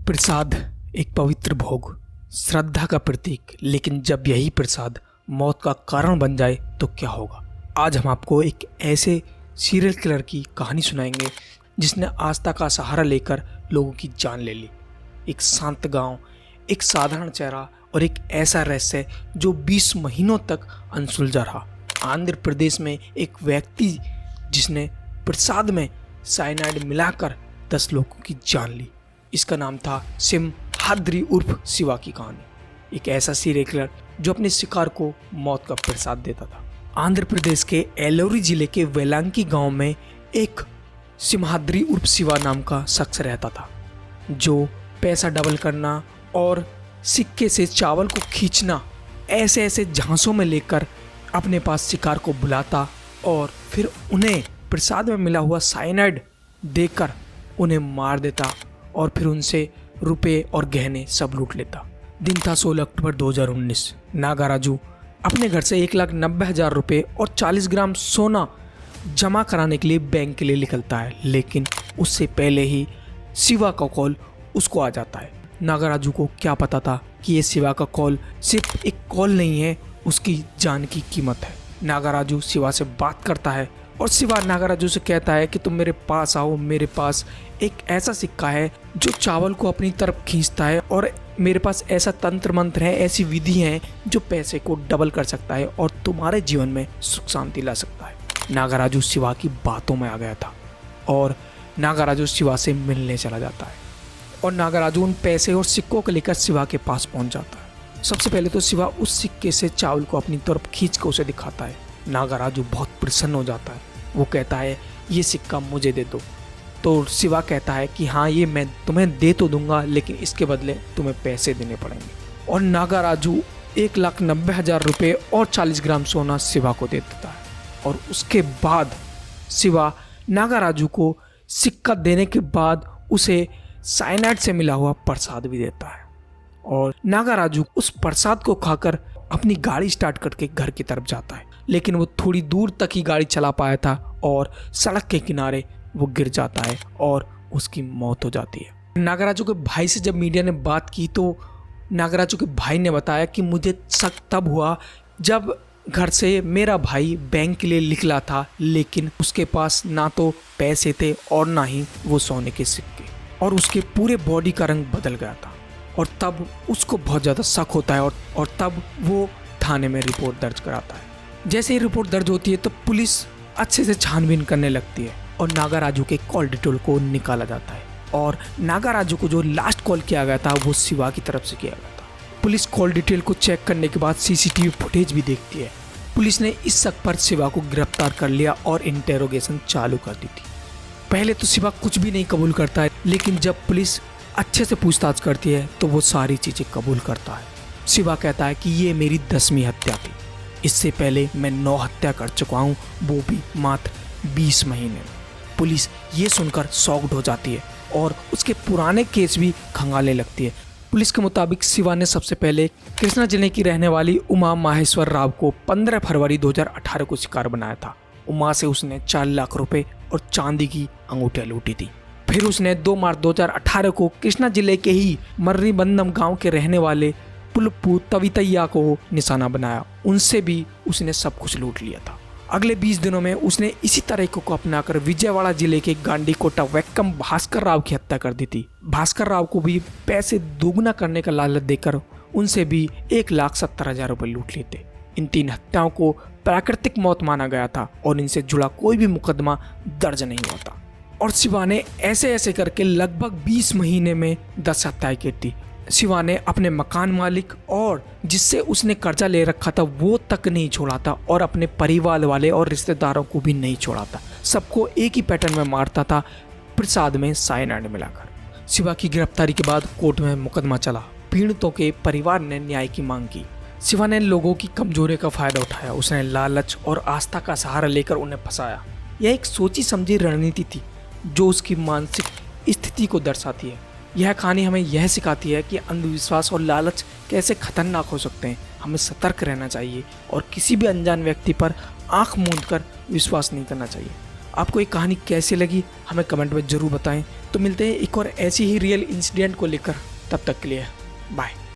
प्रसाद एक पवित्र भोग, श्रद्धा का प्रतीक, लेकिन जब यही प्रसाद मौत का कारण बन जाए तो क्या होगा। आज हम आपको एक ऐसे सीरियल किलर की कहानी सुनाएंगे जिसने आस्था का सहारा लेकर लोगों की जान ले ली। एक शांत गांव, एक साधारण चेहरा और एक ऐसा रहस्य जो 20 महीनों तक अनसुलझा रहा। आंध्र प्रदेश में एक व्यक्ति जिसने प्रसाद में साइनाइड मिलाकर 10 लोगों की जान ली। इसका नाम था सिमहाद्री उर्फ शिवा की कहानी। एक ऐसा सीरियल किलर जो अपने शिकार को मौत का प्रसाद देता था। आंध्र प्रदेश के एलोरी जिले के वेलांकी गांव में एक सिमहाद्री उर्फ शिवा नाम का शख्स रहता था, जो पैसा डबल करना और सिक्के से चावल को खींचना ऐसे ऐसे झांसों में लेकर अपने पास शिकार को बुलाता और फिर उन्हें प्रसाद में मिला हुआ साइनाइड देकर उन्हें मार देता और फिर उनसे रुपए और गहने सब लूट लेता। दिन था 16 अक्टूबर 2019। नागाराजू अपने घर से 1,90,000 रुपये और 40 ग्राम सोना जमा कराने के लिए बैंक के लिए निकलता है, लेकिन उससे पहले ही शिवा का कॉल उसको आ जाता है। नागाराजू को क्या पता था कि ये शिवा का कॉल सिर्फ एक कॉल नहीं है, उसकी जान की कीमत है। नागाराजू शिवा से बात करता है और शिवा नागाराजू से कहता है कि तुम मेरे पास आओ, मेरे पास एक ऐसा सिक्का है जो चावल को अपनी तरफ खींचता है और मेरे पास ऐसा तंत्र मंत्र है, ऐसी विधि है जो पैसे को डबल कर सकता है और तुम्हारे जीवन में सुख शांति ला सकता है। नागाराजू शिवा की बातों में आ गया था और नागाराजू शिवा से मिलने चला जाता है और नागाराजू उन पैसे और सिक्कों को लेकर शिवा के पास पहुंच जाता है। सबसे पहले तो शिवा उस सिक्के से चावल को अपनी तरफ खींच कर उसे दिखाता है। नागाराजू बहुत प्रसन्न हो जाता है। वो कहता है ये सिक्का मुझे दे दो। तो शिवा कहता है कि हाँ, ये मैं तुम्हें दे तो दूंगा, लेकिन इसके बदले तुम्हें पैसे देने पड़ेंगे। और नागाराजू 1,90,000 रुपये और 40 ग्राम सोना शिवा को दे देता है और उसके बाद शिवा नागाराजू को सिक्का देने के बाद उसे साइनाइड से मिला हुआ प्रसाद भी देता है और नागाराजू उस प्रसाद को खाकर अपनी गाड़ी स्टार्ट करके घर की तरफ जाता है, लेकिन वो थोड़ी दूर तक ही गाड़ी चला पाया था और सड़क के किनारे वो गिर जाता है और उसकी मौत हो जाती है। नागाराजू के भाई से जब मीडिया ने बात की तो नागाराजू के भाई ने बताया कि मुझे शक तब हुआ जब घर से मेरा भाई बैंक के लिए निकला था, लेकिन उसके पास ना तो पैसे थे और ना ही वो सोने के सिक्के, और उसके पूरे बॉडी का रंग बदल गया था और तब उसको बहुत ज़्यादा शक होता है और तब वो थाने में रिपोर्ट दर्ज कराता है। जैसे ही रिपोर्ट दर्ज होती है तो पुलिस अच्छे से छानबीन करने लगती है और नागाराजू के कॉल डिटेल को निकाला जाता है और नागाराजू को जो लास्ट कॉल किया गया था वो शिवा की तरफ से किया गया था। पुलिस कॉल डिटेल को चेक करने के बाद सीसीटीवी फुटेज भी देखती है। पुलिस ने इस शक पर शिवा को गिरफ्तार कर लिया और इंटेरोगेशन चालू कर दी थी। पहले तो शिवा कुछ भी नहीं कबूल करता है, लेकिन जब पुलिस अच्छे से पूछताछ करती है तो वो सारी चीज़ें कबूल करता है। शिवा कहता है कि ये मेरी 10वीं हत्या थी, इससे पहले मैं 9 हत्या कर चुका हूँ, वो भी मात्र 20 महीने में। पुलिस ये सुनकर शॉक्ड हो जाती है और उसके पुराने केस भी खंगालने लगती है। पुलिस के मुताबिक शिवा ने सबसे पहले कृष्णा जिले की रहने वाली उमा माहेश्वर राव को 15 फरवरी 2018 को शिकार बनाया था। उमा से उसने 4 लाख रुपए और चांदी की अंगूठियाँ लूटी थी। फिर उसने 2 मार्च 2018 को कृष्णा जिले के ही मर्रीबंदम गांव के रहने वाले पुलप्पू तवितैया को निशाना बनाया। उनसे भी उसने सब कुछ लूट लिया था। अगले 20 दिनों में उसने इसी तरीके को अपनाकर विजयवाड़ा जिले के गांडीकोटा वैक्कम भास्कर राव की हत्या कर दी थी। भास्कर राव को भी पैसे दोगुना करने का लालच देकर उनसे भी 1,70,000 रुपये लूट लिए थे। इन 3 हत्याओं को प्राकृतिक मौत माना गया था और इनसे जुड़ा कोई भी मुकदमा दर्ज नहीं हुआ था। और शिवा ने ऐसे ऐसे करके लगभग 20 महीने में 10 हत्याएं की थी। शिवा ने अपने मकान मालिक और जिससे उसने कर्जा ले रखा था वो तक नहीं छोड़ा था और अपने परिवार वाले और रिश्तेदारों को भी नहीं छोड़ा था। सबको एक ही पैटर्न में मारता था, प्रसाद में साइनाइड मिलाकर। शिवा की गिरफ्तारी के बाद कोर्ट में मुकदमा चला। पीड़ितों के परिवार ने न्याय की मांग की। शिवा ने लोगों की कमजोरी का फायदा उठाया। उसने लालच और आस्था का सहारा लेकर उन्हें फंसाया। यह एक सोची समझी रणनीति थी जो उसकी मानसिक स्थिति को दर्शाती है। यह कहानी हमें यह सिखाती है कि अंधविश्वास और लालच कैसे खतरनाक हो सकते हैं। हमें सतर्क रहना चाहिए और किसी भी अनजान व्यक्ति पर आंख मूंद कर विश्वास नहीं करना चाहिए। आपको ये कहानी कैसी लगी हमें कमेंट में ज़रूर बताएं। तो मिलते हैं एक और ऐसी ही रियल इंसिडेंट को लेकर, तब तक के लिए बाय।